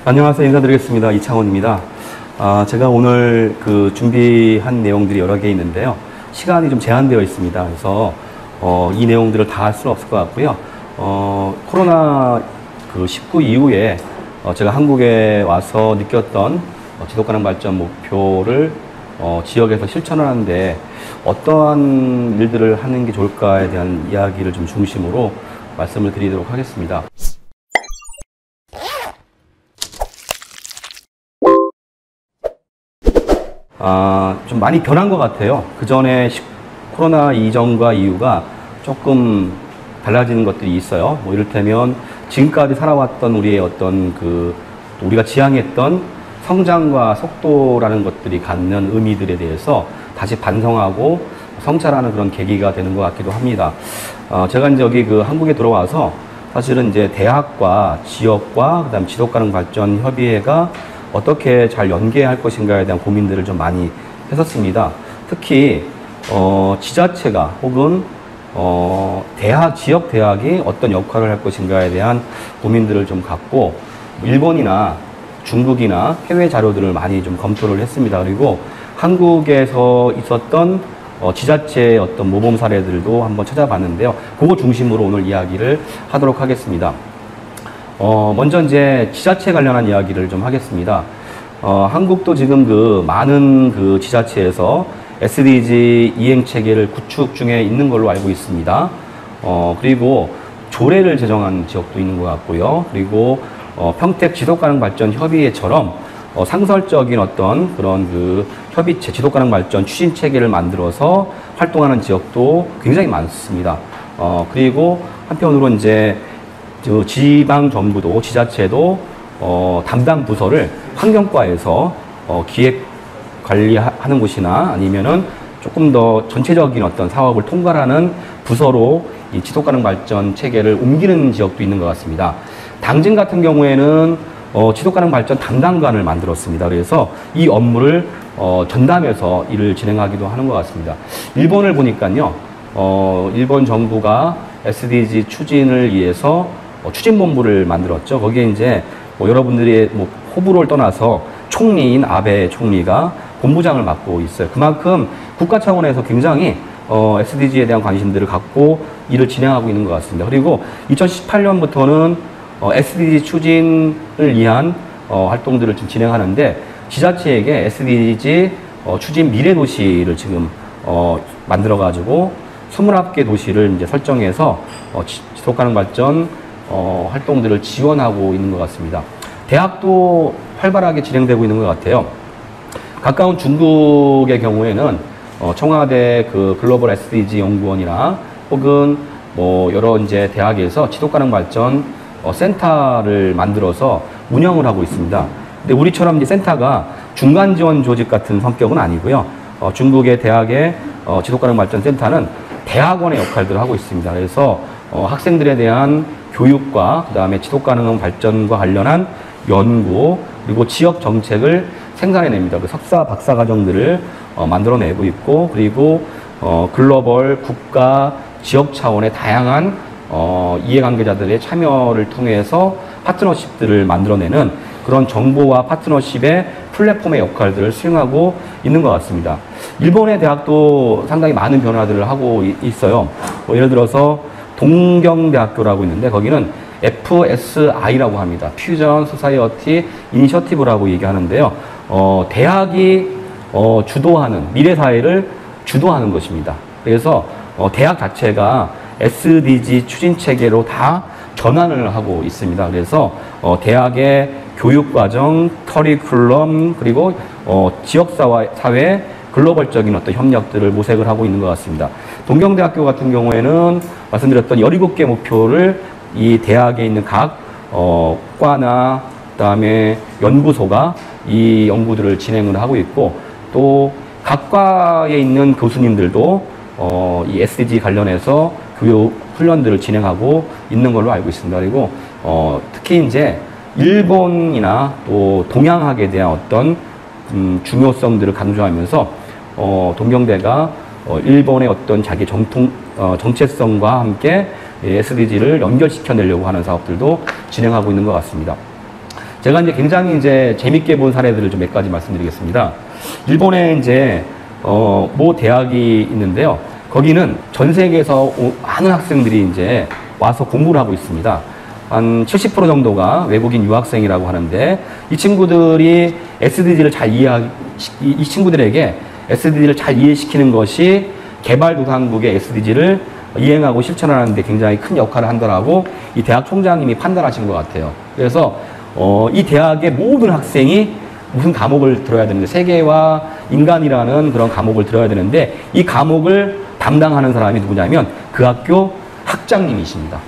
안녕하세요. 인사드리겠습니다. 이창원입니다. 제가 오늘 준비한 내용들이 여러 개 있는데요. 시간이 좀 제한되어 있습니다. 그래서 이 내용들을 다 할 수는 없을 것 같고요. 코로나 19 이후에 제가 한국에 와서 느꼈던 지속가능 발전 목표를 지역에서 실천하는데 어떠한 일들을 하는 게 좋을까에 대한 이야기를 좀 중심으로 말씀을 드리도록 하겠습니다. 좀 많이 변한 것 같아요. 그 전에 코로나 이전과 이후가 조금 달라지는 것들이 있어요. 뭐 이를테면 지금까지 살아왔던 우리의 어떤 우리가 지향했던 성장과 속도라는 것들이 갖는 의미들에 대해서 다시 반성하고 성찰하는 그런 계기가 되는 것 같기도 합니다. 제가 이제 여기 한국에 들어와서 사실은 이제 대학과 지역과 그다음 지속가능 발전 협의회가 어떻게 잘 연계할 것인가에 대한 고민들을 좀 많이 했었습니다. 특히 지자체가 혹은 지역 대학이 어떤 역할을 할 것인가에 대한 고민들을 좀 갖고 일본이나 중국이나 해외 자료들을 많이 좀 검토를 했습니다. 그리고 한국에서 있었던 지자체의 어떤 모범 사례들도 한번 찾아봤는데요. 그거 중심으로 오늘 이야기를 하도록 하겠습니다. 먼저 이제 지자체 관련한 이야기를 좀 하겠습니다. 한국도 지금 많은 지자체에서 SDG 이행 체계를 구축 중에 있는 걸로 알고 있습니다. 그리고 조례를 제정한 지역도 있는 것 같고요. 그리고 평택 지속가능 발전 협의회처럼 상설적인 어떤 그런 협의체, 지속가능 발전 추진 체계를 만들어서 활동하는 지역도 굉장히 많습니다. 그리고 한편으로 이제 지방 정부도 지자체도 담당 부서를 환경과에서 기획 관리하는 곳이나 아니면은 조금 더 전체적인 어떤 사업을 통괄하는 부서로 이 지속가능 발전 체계를 옮기는 지역도 있는 것 같습니다. 당진 같은 경우에는 지속가능 발전 담당관을 만들었습니다. 그래서 이 업무를 전담해서 일을 진행하기도 하는 것 같습니다. 일본을 보니까요, 일본 정부가 SDG 추진을 위해서 추진본부를 만들었죠. 거기에 이제 여러분들이 호불호를 떠나서 총리인 아베 총리가 본부장을 맡고 있어요. 그만큼 국가 차원에서 굉장히 SDG에 대한 관심들을 갖고 일을 진행하고 있는 것 같습니다. 그리고 2018년부터는 SDG 추진을 위한 활동들을 좀 진행하는데 지자체에게 SDG 추진 미래도시를 지금 만들어가지고 21개 도시를 이제 설정해서 지속가능 발전 활동들을 지원하고 있는 것 같습니다. 대학도 활발하게 진행되고 있는 것 같아요. 가까운 중국의 경우에는 청와대 글로벌 SDG 연구원이나 혹은 여러 이제 대학에서 지속가능 발전 센터를 만들어서 운영을 하고 있습니다. 근데 우리처럼 이제 센터가 중간 지원 조직 같은 성격은 아니고요. 중국의 대학의 지속가능 발전 센터는 대학원의 역할들을 하고 있습니다. 그래서 학생들에 대한 교육과 그다음에 지속가능 발전과 관련한 연구 그리고 지역 정책을 생산해냅니다. 석사, 박사 과정들을 만들어내고 있고 그리고 글로벌, 국가, 지역 차원의 다양한 이해관계자들의 참여를 통해서 파트너십들을 만들어내는 그런 정보와 파트너십의 플랫폼의 역할들을 수행하고 있는 것 같습니다. 일본의 대학도 상당히 많은 변화들을 하고 있어요. 예를 들어서 동경대학교라고 있는데 거기는 FSI라고 합니다. 퓨전 소사이어티 이니셔티브라고 얘기하는데요. 대학이 주도하는 미래사회를 주도하는 것입니다. 그래서 대학 자체가 SDG 추진체계로 다 전환을 하고 있습니다. 그래서 대학의 교육과정, 커리큘럼 그리고 지역사회 글로벌적인 어떤 협력들을 모색을 하고 있는 것 같습니다. 동경대학교 같은 경우에는 말씀드렸던 17개 목표를 이 대학에 있는 각 과나 그다음에 연구소가 이 연구들을 진행을 하고 있고 또 각 과에 있는 교수님들도 이 SDG 관련해서 교육 훈련들을 진행하고 있는 걸로 알고 있습니다. 그리고 특히 이제 일본이나 또 동양학에 대한 어떤 중요성들을 강조하면서 동경대가 일본의 어떤 자기 정체성과 함께 SDG를 연결시켜내려고 하는 사업들도 진행하고 있는 것 같습니다. 제가 이제 굉장히 이제 재밌게 본 사례들을 좀 몇 가지 말씀드리겠습니다. 일본에 이제 모 대학이 있는데요. 거기는 전 세계에서 많은 학생들이 이제 와서 공부를 하고 있습니다. 한 70% 정도가 외국인 유학생이라고 하는데 이 친구들이 SDG를 잘 이 친구들에게 SDG를 잘 이해시키는 것이 개발도상국의 SDG를 이행하고 실천하는 데 굉장히 큰 역할을 한다라고 이 대학 총장님이 판단하신 것 같아요. 그래서 이 대학의 모든 학생이 무슨 과목을 들어야 되는데 세계와 인간이라는 그런 과목을 들어야 되는데 이 과목을 담당하는 사람이 누구냐면 그 학교 학장님이십니다.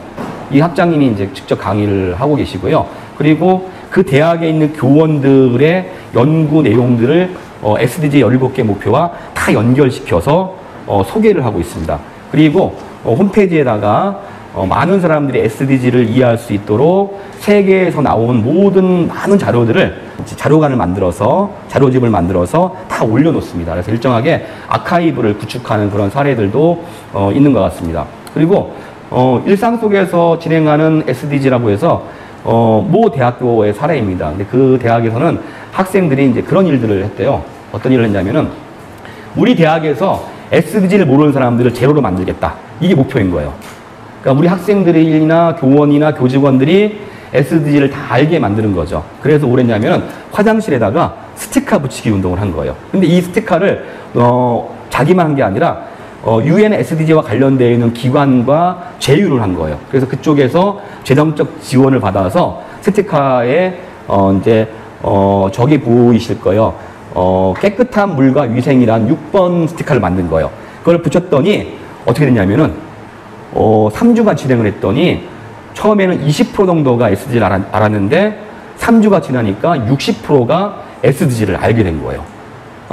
이 학장님이 이제 직접 강의를 하고 계시고요. 그리고 그 대학에 있는 교원들의 연구 내용들을 SDG 17개 목표와 다 연결시켜서 소개를 하고 있습니다. 그리고 홈페이지에다가 많은 사람들이 SDG를 이해할 수 있도록 세계에서 나온 모든 많은 자료관을 만들어서 자료집을 만들어서 다 올려놓습니다. 그래서 일정하게 아카이브를 구축하는 그런 사례들도 있는 것 같습니다. 그리고 일상 속에서 진행하는 SDG라고 해서 모 대학교의 사례입니다. 근데 그 대학에서는 학생들이 이제 그런 일들을 했대요. 어떤 일을 했냐면은 우리 대학에서 SDG를 모르는 사람들을 제로로 만들겠다. 이게 목표인 거예요. 그러니까 우리 학생들이나 교원이나 교직원들이 SDG를 다 알게 만드는 거죠. 그래서 뭘 했냐면은 화장실에다가 스티커 붙이기 운동을 한 거예요. 근데 이 스티커를 자기만 한 게 아니라 UN SDG와 관련되어 있는 기관과 제휴를 한 거예요. 그래서 그쪽에서 재정적 지원을 받아서 스티커에 저기 보이실 거예요. 깨끗한 물과 위생이란 6번 스티커를 만든 거예요. 그걸 붙였더니 어떻게 됐냐면은 3주간 진행을 했더니 처음에는 20% 정도가 SDG를 알았는데 3주가 지나니까 60%가 SDG를 알게 된 거예요.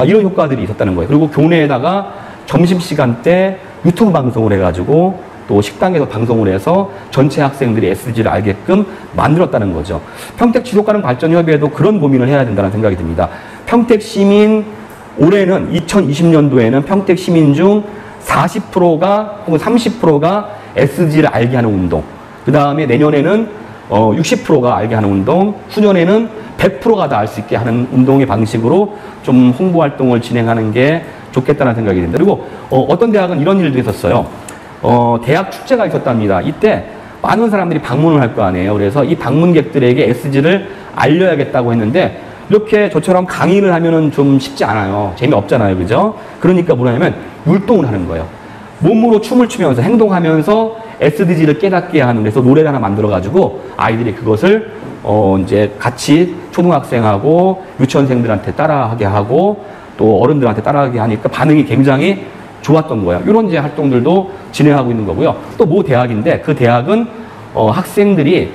이런 효과들이 있었다는 거예요. 그리고 교내에다가 점심시간 때 유튜브 방송을 해가지고 또 식당에서 방송을 해서 전체 학생들이 SDG를 알게끔 만들었다는 거죠. 평택 지속가능발전협의회도 그런 고민을 해야 된다는 생각이 듭니다. 평택 시민, 올해는 2020년도에는 평택 시민 중 40%가 혹은 30%가 SDG를 알게 하는 운동, 그 다음에 내년에는 60%가 알게 하는 운동, 후년에는 100%가 다 알 수 있게 하는 운동의 방식으로 좀 홍보 활동을 진행하는 게 좋겠다는 생각이 듭니다. 그리고 어떤 대학은 이런 일도 있었어요. 대학 축제가 있었답니다. 이때 많은 사람들이 방문을 할 거 아니에요. 그래서 이 방문객들에게 SDG를 알려야겠다고 했는데 이렇게 저처럼 강의를 하면은 좀 쉽지 않아요. 재미없잖아요. 그죠? 그러니까 뭐냐면 율동을 하는 거예요. 몸으로 춤을 추면서 행동하면서 SDG를 깨닫게 하는, 그래서 노래를 하나 만들어가지고 아이들이 그것을 이제 같이 초등학생하고 유치원생들한테 따라하게 하고 또 어른들한테 따라하게 하니까 반응이 굉장히 좋았던 거예요. 이런 이제 활동들도 진행하고 있는 거고요. 또 모 대학인데 그 대학은 학생들이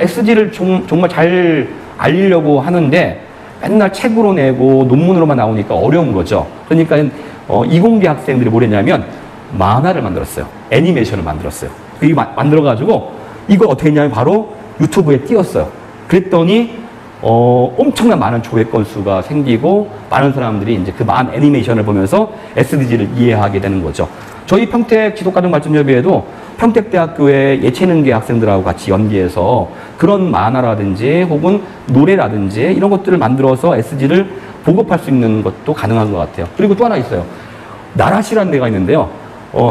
SDG를 정말 잘 알리려고 하는데 맨날 책으로 내고 논문으로만 나오니까 어려운 거죠. 그러니까 이공계 학생들이 뭘 했냐면 만화를 만들었어요. 애니메이션을 만들었어요. 그게 만들어가지고 이걸 어떻게 했냐면 바로 유튜브에 띄웠어요. 그랬더니 엄청난 많은 조회 건수가 생기고 많은 사람들이 이제 그 많은 애니메이션을 보면서 SDG를 이해하게 되는 거죠. 저희 평택 지속가능발전협의회도 평택대학교의 예체능계 학생들하고 같이 연계해서 그런 만화라든지 혹은 노래라든지 이런 것들을 만들어서 SDG를 보급할 수 있는 것도 가능한 것 같아요. 그리고 또 하나 있어요. 나라시라는 데가 있는데요.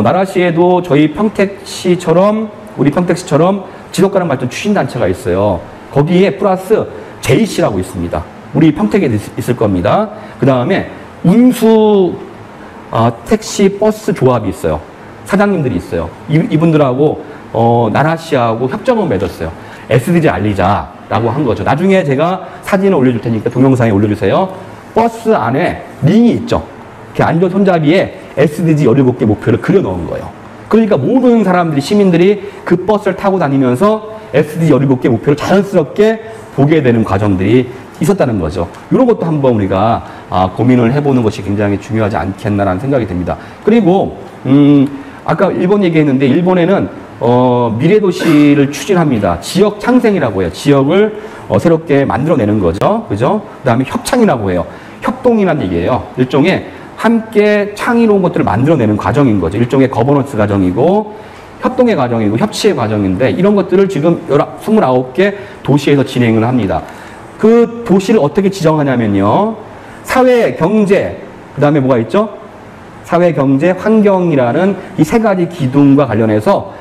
나라시에도 저희 평택시처럼 우리 평택시처럼 지속가능발전 추진단체가 있어요. 거기에 플러스 JC라고 있습니다. 우리 평택에 있을 겁니다. 그 다음에 운수 택시 버스 조합이 있어요. 사장님들이 있어요. 이분들하고 나라시하고 협정을 맺었어요. SDG 알리자라고 한 거죠. 나중에 제가 사진을 올려줄 테니까 동영상에 올려주세요. 버스 안에 링이 있죠. 이렇게 안전 손잡이에 SDG 17개 목표를 그려 넣은 거예요. 그러니까 모든 사람들이, 시민들이 그 버스를 타고 다니면서 SDG 17개 목표를 자연스럽게 보게 되는 과정들이 있었다는 거죠. 이런 것도 한번 우리가 고민을 해보는 것이 굉장히 중요하지 않겠나라는 생각이 듭니다. 그리고 아까 일본 얘기했는데 일본에는 미래도시를 추진합니다. 지역 창생이라고 해요. 지역을 새롭게 만들어내는 거죠. 그죠? 그 다음에 협창이라고 해요. 협동이라는 얘기예요. 일종의 함께 창의로운 것들을 만들어내는 과정인 거죠. 일종의 거버넌스 과정이고 협동의 과정이고 협치의 과정인데 이런 것들을 지금 29개 도시에서 진행을 합니다. 그 도시를 어떻게 지정하냐면요. 사회, 경제, 그 다음에 뭐가 있죠? 사회, 경제, 환경이라는 이 세 가지 기둥과 관련해서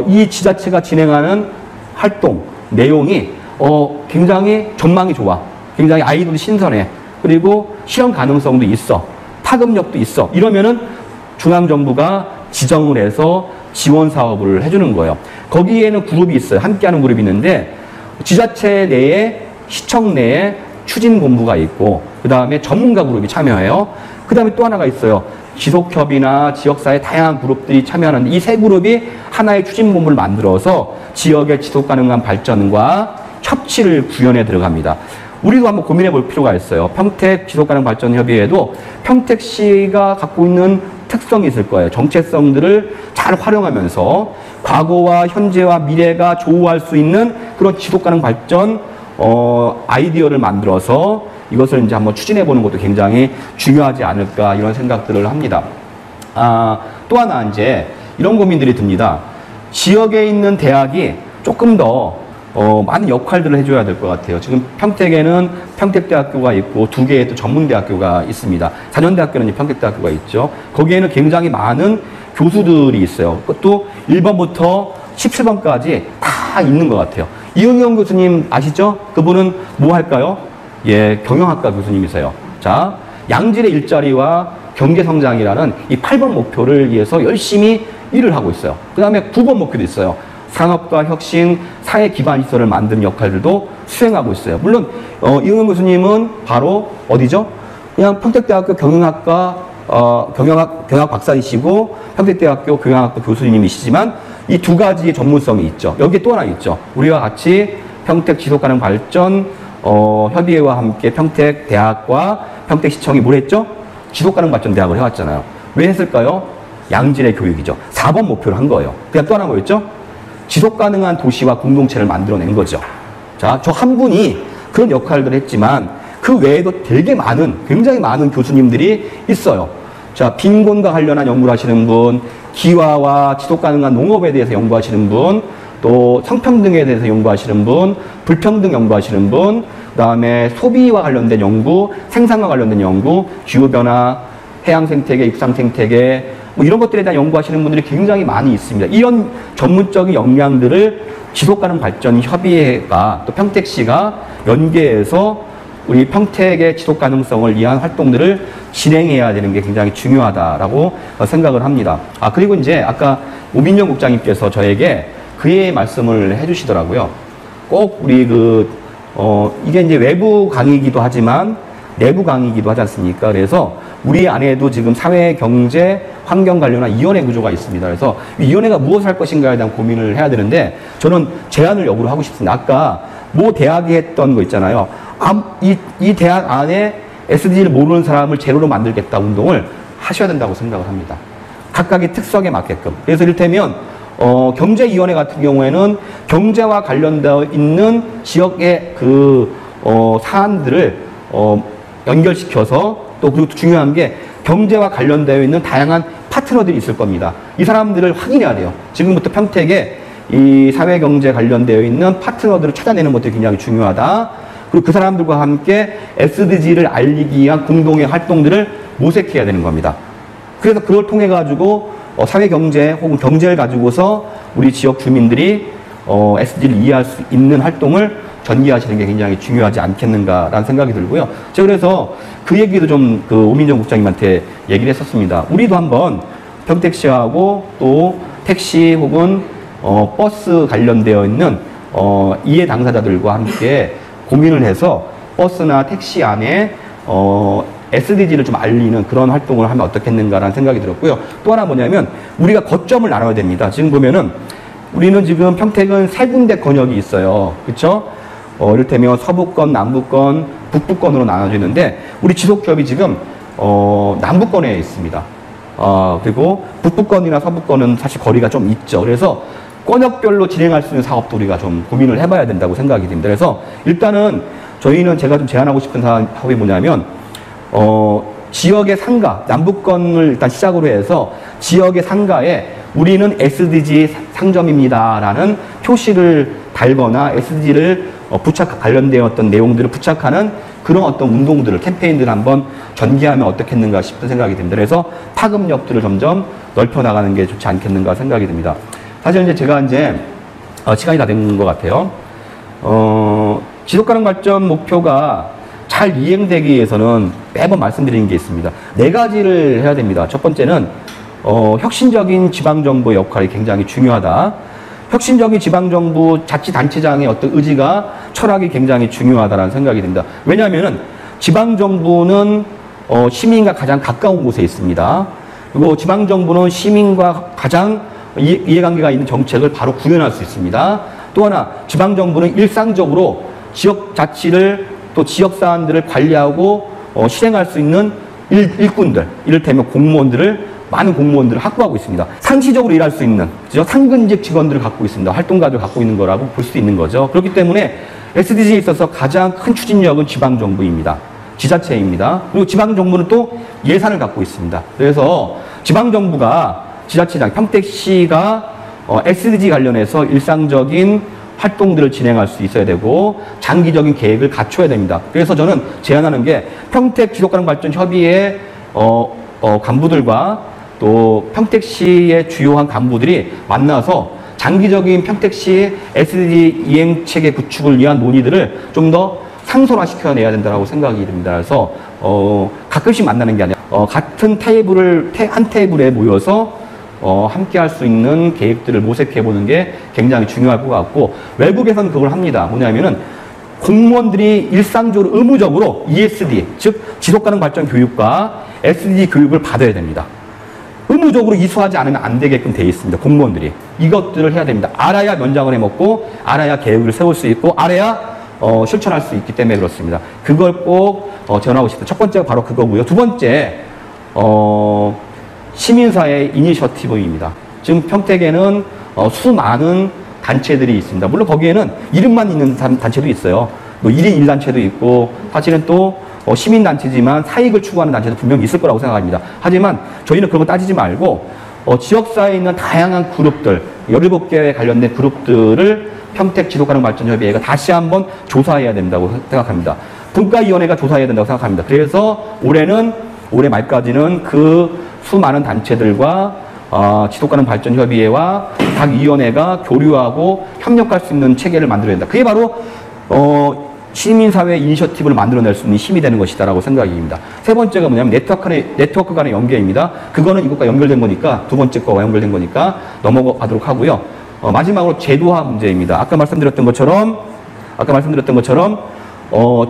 이 지자체가 진행하는 활동, 내용이 굉장히 전망이 좋아. 굉장히 아이들이 신선해. 그리고 실현 가능성도 있어. 파급력도 있어. 이러면은 중앙정부가 지정을 해서 지원 사업을 해주는 거예요. 거기에는 그룹이 있어요. 함께하는 그룹이 있는데 지자체 내에, 시청 내에 추진본부가 있고 그 다음에 전문가 그룹이 참여해요. 그 다음에 또 하나가 있어요. 지속협의나 지역사회 다양한 그룹들이 참여하는데 이 세 그룹이 하나의 추진본부를 만들어서 지역의 지속가능한 발전과 협치를 구현해 들어갑니다. 우리도 한번 고민해 볼 필요가 있어요. 평택 지속가능발전협의회도 평택시가 갖고 있는 특성이 있을 거예요. 정체성들을 잘 활용하면서 과거와 현재와 미래가 조우할 수 있는 그런 지속가능 발전 아이디어를 만들어서 이것을 이제 한번 추진해 보는 것도 굉장히 중요하지 않을까 이런 생각들을 합니다. 또 하나 이제 이런 고민들이 듭니다. 지역에 있는 대학이 조금 더 많은 역할들을 해줘야 될 것 같아요. 지금 평택에는 평택대학교가 있고 2개의 또 전문대학교가 있습니다. 4년대학교는 평택대학교가 있죠. 거기에는 굉장히 많은 교수들이 있어요. 그것도 1번부터 17번까지 다 있는 것 같아요. 이응영 교수님 아시죠? 그분은 뭐 할까요? 예, 경영학과 교수님이세요. 자, 양질의 일자리와 경제성장이라는 이 8번 목표를 위해서 열심히 일을 하고 있어요. 그 다음에 9번 목표도 있어요. 산업과 혁신, 사회 기반 시설을 만드는 역할들도 수행하고 있어요. 물론 이응영 교수님은 바로 어디죠? 그냥 평택대학교 경영학과 경영학 박사이시고 평택대학교 경영학과 교수님이시지만 이 두 가지의 전문성이 있죠. 여기에 또 하나 있죠. 우리와 같이 평택 지속가능 발전 협의회와 함께 평택대학과 평택시청이 뭘 했죠? 지속가능 발전 대학을 해왔잖아요. 왜 했을까요? 양질의 교육이죠. 4번 목표를 한 거예요. 그냥 또 하나 뭐였죠? 지속가능한 도시와 공동체를 만들어낸 거죠. 자, 저 한 분이 그런 역할들을 했지만 그 외에도 되게 많은, 굉장히 많은 교수님들이 있어요. 자, 빈곤과 관련한 연구를 하시는 분, 기화와 지속가능한 농업에 대해서 연구하시는 분, 또 성평등에 대해서 연구하시는 분, 불평등 연구하시는 분, 그 다음에 소비와 관련된 연구, 생산과 관련된 연구, 기후변화, 해양생태계, 육상생태계, 뭐 이런 것들에 대한 연구하시는 분들이 굉장히 많이 있습니다. 이런 전문적인 역량들을 지속가능 발전 협의회가 또 평택시가 연계해서 우리 평택의 지속 가능성을 위한 활동들을 진행해야 되는 게 굉장히 중요하다라고 생각을 합니다. 그리고 이제 아까 오민정 국장님께서 저에게 그의 말씀을 해주시더라고요. 꼭 우리 이게 이제 외부 강의이기도 하지만 내부 강의이기도 하지 않습니까? 그래서 우리 안에도 지금 사회, 경제, 환경 관련한 위원회 구조가 있습니다. 그래서 이 위원회가 무엇을 할 것인가에 대한 고민을 해야 되는데 저는 제안을 역으로 하고 싶습니다. 아까 모 대학이 했던 거 있잖아요. 이 대학 안에 SDG를 모르는 사람을 제로로 만들겠다 운동을 하셔야 된다고 생각을 합니다. 각각의 특성에 맞게끔. 그래서 이를테면 경제위원회 같은 경우에는 경제와 관련되어 있는 지역의 사안들을 연결시켜서 또 그리고 중요한 게 경제와 관련되어 있는 다양한 파트너들이 있을 겁니다. 이 사람들을 확인해야 돼요. 지금부터 평택에 이 사회경제 관련되어 있는 파트너들을 찾아내는 것도 굉장히 중요하다. 그리고 그 사람들과 함께 SDG를 알리기 위한 공동의 활동들을 모색해야 되는 겁니다. 그래서 그걸 통해 가지고 사회경제 혹은 경제를 가지고서 우리 지역 주민들이 SDG를 이해할 수 있는 활동을 전개하시는 게 굉장히 중요하지 않겠는가라는 생각이 들고요. 제가 그래서 그 얘기도 좀 오민정 국장님한테 얘기를 했었습니다. 우리도 한번 평택시하고 또 택시 혹은 버스 관련되어 있는 이해 당사자들과 함께 고민을 해서 버스나 택시 안에 SDG를 좀 알리는 그런 활동을 하면 어떻겠는가라는 생각이 들었고요. 또 하나 뭐냐면 우리가 거점을 나눠야 됩니다. 지금 보면은 우리는 지금 평택은 3군데 권역이 있어요. 그렇죠? 이를테면 서부권, 남부권, 북부권으로 나눠져 있는데 우리 지속기업이 지금 남부권에 있습니다. 그리고 북부권이나 서부권은 사실 거리가 좀 있죠. 그래서 권역별로 진행할 수 있는 사업도 우리가 좀 고민을 해봐야 된다고 생각이 듭니다. 그래서 일단은 저희는 제가 좀 제안하고 싶은 사업이 뭐냐면 지역의 상가, 남부권을 일단 시작으로 해서 지역의 상가에 우리는 SDG 상점입니다 라는 표시를 달거나 SDG를 관련된 어떤 내용들을 부착하는 그런 어떤 운동들을, 캠페인들을 한번 전개하면 어떻겠는가 싶은 생각이 듭니다. 그래서 파급력들을 점점 넓혀나가는 게 좋지 않겠는가 생각이 듭니다. 사실 이제 제가 시간이 다 된 것 같아요. 지속가능 발전 목표가 잘 이행되기 위해서는 매번 말씀드리는 게 있습니다. 4가지를 해야 됩니다. 첫 번째는 혁신적인 지방정부의 역할이 굉장히 중요하다. 혁신적인 지방정부 자치단체장의 어떤 의지가, 철학이 굉장히 중요하다는 생각이 듭니다. 왜냐하면 지방정부는 시민과 가장 가까운 곳에 있습니다. 그리고 지방정부는 시민과 가장 이해관계가 있는 정책을 바로 구현할 수 있습니다. 또 하나, 지방정부는 일상적으로 지역자치를 또 지역사안들을 관리하고 실행할 수 있는 일꾼들, 이를테면 많은 공무원들을 확보하고 있습니다. 상시적으로 일할 수 있는 상근직 직원들을 갖고 있습니다. 활동가들을 갖고 있는 거라고 볼 수 있는 거죠. 그렇기 때문에 SDG에 있어서 가장 큰 추진력은 지방정부입니다. 지자체입니다. 그리고 지방정부는 또 예산을 갖고 있습니다. 그래서 지방정부가, 지자체장, 평택시가 SDG 관련해서 일상적인 활동들을 진행할 수 있어야 되고 장기적인 계획을 갖춰야 됩니다. 그래서 저는 제안하는 게 평택 지속가능발전협의회 간부들과 또 평택시의 주요한 간부들이 만나서 장기적인 평택시 SDG 이행체계 구축을 위한 논의들을 좀 더 상설화시켜내야 된다고 생각이 듭니다. 그래서 가끔씩 만나는 게 아니라 같은 한 테이블에 모여서 함께 할 수 있는 계획들을 모색해보는 게 굉장히 중요할 것 같고, 외국에서는 그걸 합니다. 뭐냐면은 공무원들이 일상적으로 의무적으로 ESD, 즉 지속가능 발전 교육과 SDG 교육을 받아야 됩니다. 의무적으로 이수하지 않으면 안 되게끔 되어 있습니다. 공무원들이 이것들을 해야 됩니다. 알아야 면장을 해먹고, 알아야 계획을 세울 수 있고, 알아야 실천할 수 있기 때문에 그렇습니다. 그걸 꼭 전하고 싶습니다. 첫 번째가 바로 그거고요. 두 번째, 시민사회 이니셔티브입니다. 지금 평택에는 수많은 단체들이 있습니다. 물론 거기에는 이름만 있는 단체도 있어요. 뭐 1인 1단체도 있고, 사실은 또 시민단체지만 사익을 추구하는 단체도 분명히 있을 거라고 생각합니다. 하지만 저희는 그런 거 따지지 말고 지역사회에 있는 다양한 그룹들, 17개에 관련된 그룹들을 평택 지속가능발전협의회가 다시 한번 조사해야 된다고 생각합니다. 분과위원회가 조사해야 된다고 생각합니다. 그래서 올해 말까지는 그 수많은 단체들과 지속가능발전협의회와 각 위원회가 교류하고 협력할 수 있는 체계를 만들어야 된다. 그게 바로 시민사회 이니셔티브를 만들어낼 수 있는 힘이 되는 것이다라고 생각입니다. 세 번째가 뭐냐면 네트워크 간의 연계입니다. 그거는 이것과 연결된 거니까, 두 번째 거와 연결된 거니까 넘어가도록 하고요. 마지막으로 제도화 문제입니다. 아까 말씀드렸던 것처럼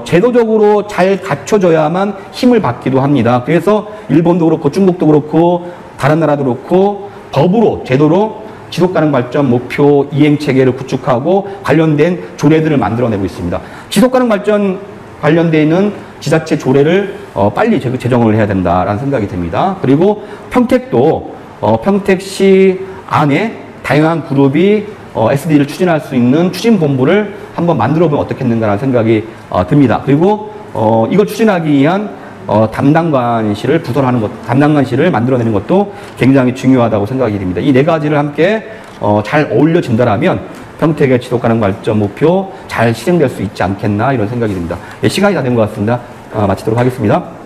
제도적으로 잘 갖춰져야만 힘을 받기도 합니다. 그래서 일본도 그렇고 중국도 그렇고 다른 나라도 그렇고 법으로, 제도로 지속가능 발전 목표 이행 체계를 구축하고 관련된 조례들을 만들어내고 있습니다. 지속가능 발전 관련되어 있는 지자체 조례를 빨리 제정을 해야 된다라는 생각이 듭니다. 그리고 평택도 평택시 안에 다양한 그룹이 SDG를 추진할 수 있는 추진본부를 한번 만들어보면 어떻겠는가라는 생각이 듭니다. 그리고 이걸 추진하기 위한 담당관실을 담당관실을 만들어내는 것도 굉장히 중요하다고 생각이 듭니다. 이 4가지를 함께 잘 어울려진다라면 평택의 지속가능 발전 목표 잘 실행될 수 있지 않겠나, 이런 생각이 듭니다. 네, 시간이 다 된 것 같습니다. 마치도록 하겠습니다.